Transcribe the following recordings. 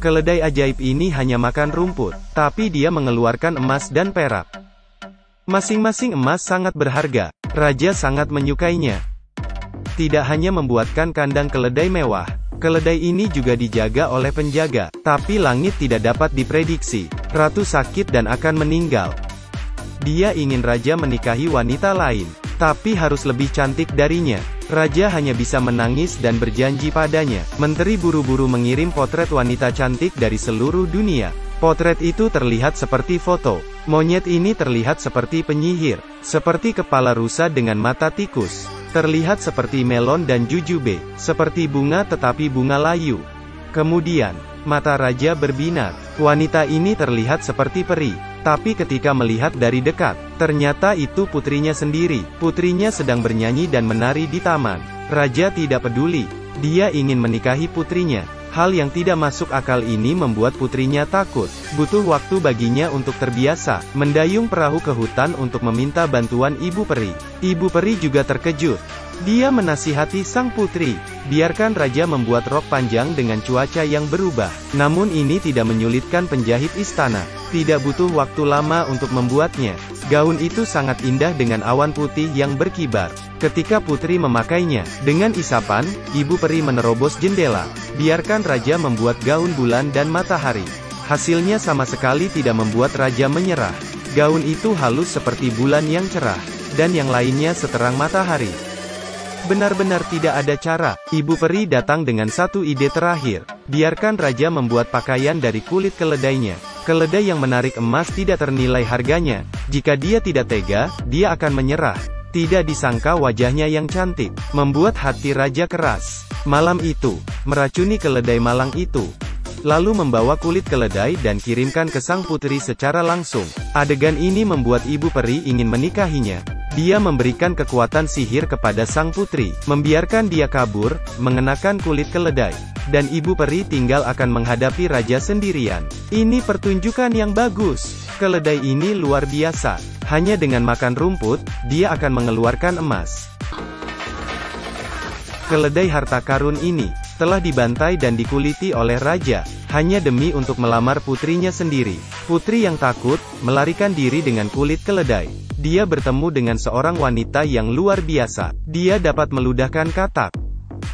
Keledai ajaib ini hanya makan rumput, tapi dia mengeluarkan emas dan perak. Masing-masing emas sangat berharga. Raja sangat menyukainya. Tidak hanya membuatkan kandang keledai mewah, keledai ini juga dijaga oleh penjaga. Tapi langit tidak dapat diprediksi. Ratu sakit dan akan meninggal. Dia ingin raja menikahi wanita lain, tapi harus lebih cantik darinya. Raja hanya bisa menangis dan berjanji padanya. Menteri buru-buru mengirim potret wanita cantik dari seluruh dunia. Potret itu terlihat seperti foto. Monyet ini terlihat seperti penyihir, seperti kepala rusa dengan mata tikus. Terlihat seperti melon dan jujube, seperti bunga tetapi bunga layu. Kemudian, mata raja berbinar. Wanita ini terlihat seperti peri. Tapi ketika melihat dari dekat, ternyata itu putrinya sendiri. Putrinya sedang bernyanyi dan menari di taman. Raja tidak peduli. Dia ingin menikahi putrinya. Hal yang tidak masuk akal ini membuat putrinya takut. Butuh waktu baginya untuk terbiasa. Mendayung perahu ke hutan untuk meminta bantuan ibu peri. Ibu peri juga terkejut. Dia menasihati sang putri, biarkan raja membuat rok panjang dengan cuaca yang berubah. Namun ini tidak menyulitkan penjahit istana. Tidak butuh waktu lama untuk membuatnya. Gaun itu sangat indah dengan awan putih yang berkibar. Ketika putri memakainya, dengan isapan, ibu peri menerobos jendela. Biarkan raja membuat gaun bulan dan matahari. Hasilnya sama sekali tidak membuat raja menyerah. Gaun itu halus seperti bulan yang cerah, dan yang lainnya seterang matahari. Benar-benar tidak ada cara. Ibu peri datang dengan satu ide terakhir. Biarkan raja membuat pakaian dari kulit keledainya. Keledai yang menarik emas tidak ternilai harganya. Jika dia tidak tega, dia akan menyerah. Tidak disangka wajahnya yang cantik membuat hati raja keras. Malam itu, meracuni keledai malang itu. Lalu membawa kulit keledai dan kirimkan ke sang putri secara langsung. Adegan ini membuat ibu peri ingin menikahinya. Dia memberikan kekuatan sihir kepada sang putri, membiarkan dia kabur, mengenakan kulit keledai. Dan ibu peri tinggal akan menghadapi raja sendirian. Ini pertunjukan yang bagus. Keledai ini luar biasa. Hanya dengan makan rumput, dia akan mengeluarkan emas. Keledai harta karun ini telah dibantai dan dikuliti oleh raja, hanya demi untuk melamar putrinya sendiri. Putri yang takut, melarikan diri dengan kulit keledai. Dia bertemu dengan seorang wanita yang luar biasa. Dia dapat meludahkan katak.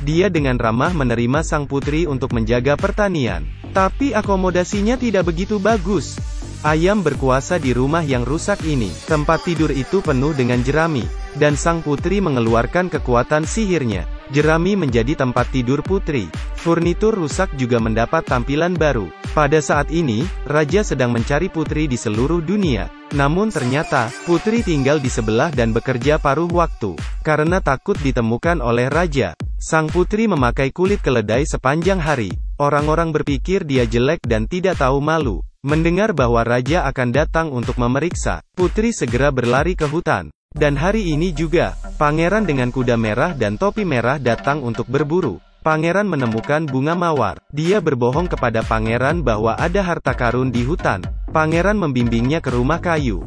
Dia dengan ramah menerima sang putri untuk menjaga pertanian. Tapi akomodasinya tidak begitu bagus. Ayam berkuasa di rumah yang rusak ini. Tempat tidur itu penuh dengan jerami. Dan sang putri mengeluarkan kekuatan sihirnya. Jerami menjadi tempat tidur putri. Furnitur rusak juga mendapat tampilan baru. Pada saat ini, raja sedang mencari putri di seluruh dunia. Namun ternyata, putri tinggal di sebelah dan bekerja paruh waktu. Karena takut ditemukan oleh raja, sang putri memakai kulit keledai sepanjang hari. Orang-orang berpikir dia jelek dan tidak tahu malu. Mendengar bahwa raja akan datang untuk memeriksa, putri segera berlari ke hutan. Dan hari ini juga, pangeran dengan kuda merah dan topi merah datang untuk berburu. Pangeran menemukan bunga mawar. Dia berbohong kepada pangeran bahwa ada harta karun di hutan. Pangeran membimbingnya ke rumah kayu.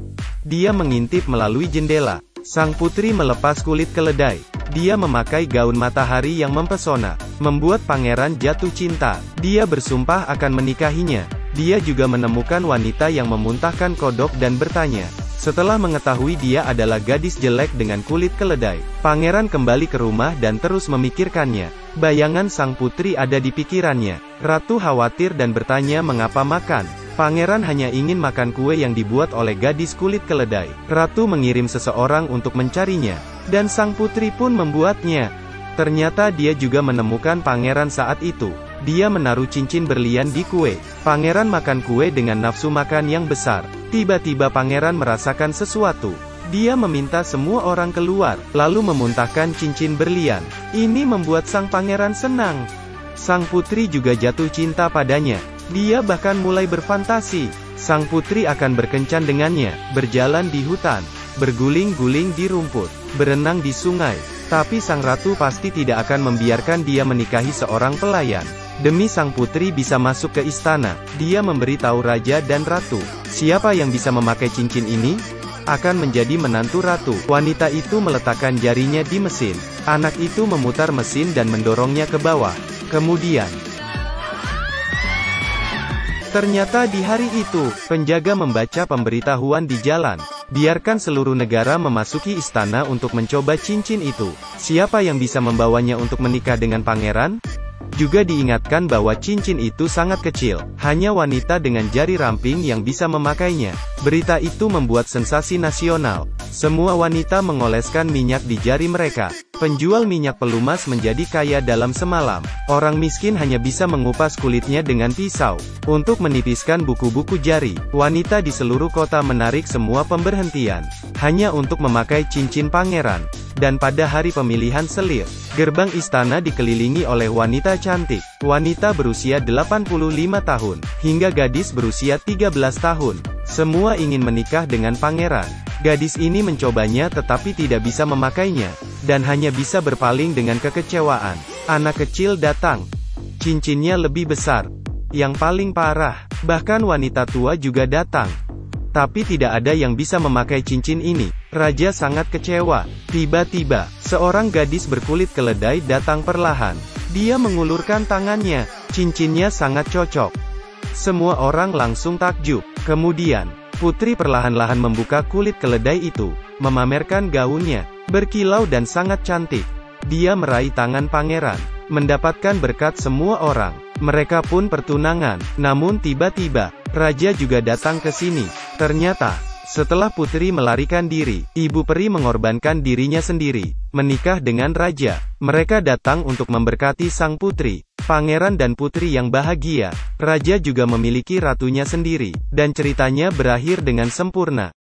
Dia mengintip melalui jendela. Sang putri melepas kulit keledai. Dia memakai gaun matahari yang mempesona, membuat pangeran jatuh cinta. Dia bersumpah akan menikahinya. Dia juga menemukan wanita yang memuntahkan kodok dan bertanya. Setelah mengetahui dia adalah gadis jelek dengan kulit keledai, pangeran kembali ke rumah dan terus memikirkannya. Bayangan sang putri ada di pikirannya. Ratu khawatir dan bertanya mengapa makan. Pangeran hanya ingin makan kue yang dibuat oleh gadis kulit keledai. Ratu mengirim seseorang untuk mencarinya, dan sang putri pun membuatnya. Ternyata dia juga menemukan pangeran saat itu. Dia menaruh cincin berlian di kue. Pangeran makan kue dengan nafsu makan yang besar. Tiba-tiba pangeran merasakan sesuatu. Dia meminta semua orang keluar, lalu memuntahkan cincin berlian. Ini membuat sang pangeran senang. Sang putri juga jatuh cinta padanya. Dia bahkan mulai berfantasi. Sang putri akan berkencan dengannya, berjalan di hutan, berguling-guling di rumput, berenang di sungai. Tapi sang ratu pasti tidak akan membiarkan dia menikahi seorang pelayan. Demi sang putri bisa masuk ke istana, dia memberitahu raja dan ratu. Siapa yang bisa memakai cincin ini, akan menjadi menantu ratu. Wanita itu meletakkan jarinya di mesin. Anak itu memutar mesin dan mendorongnya ke bawah. Kemudian, Ternyata di hari itu, penjaga membaca pemberitahuan di jalan. Biarkan seluruh negara memasuki istana untuk mencoba cincin itu. Siapa yang bisa membawanya untuk menikah dengan pangeran? Juga diingatkan bahwa cincin itu sangat kecil, hanya wanita dengan jari ramping yang bisa memakainya. Berita itu membuat sensasi nasional. Semua wanita mengoleskan minyak di jari mereka. Penjual minyak pelumas menjadi kaya dalam semalam. Orang miskin hanya bisa mengupas kulitnya dengan pisau. Untuk menipiskan buku-buku jari, wanita di seluruh kota menarik semua pemberhentian, hanya untuk memakai cincin pangeran. Dan pada hari pemilihan selir, gerbang istana dikelilingi oleh wanita cantik. Wanita berusia 85 tahun, hingga gadis berusia 13 tahun. Semua ingin menikah dengan pangeran. Gadis ini mencobanya tetapi tidak bisa memakainya, dan hanya bisa berpaling dengan kekecewaan. Anak kecil datang. Cincinnya lebih besar. Yang paling parah, bahkan wanita tua juga datang. Tapi tidak ada yang bisa memakai cincin ini. Raja sangat kecewa. Tiba-tiba, seorang gadis berkulit keledai datang perlahan. Dia mengulurkan tangannya. Cincinnya sangat cocok. Semua orang langsung takjub. Kemudian, putri perlahan-lahan membuka kulit keledai itu, memamerkan gaunnya, berkilau dan sangat cantik. Dia meraih tangan pangeran, mendapatkan berkat semua orang. Mereka pun pertunangan. Namun tiba-tiba, raja juga datang ke sini. Ternyata, setelah putri melarikan diri, ibu peri mengorbankan dirinya sendiri, menikah dengan raja. Mereka datang untuk memberkati sang putri, pangeran dan putri yang bahagia. Raja juga memiliki ratunya sendiri, dan ceritanya berakhir dengan sempurna.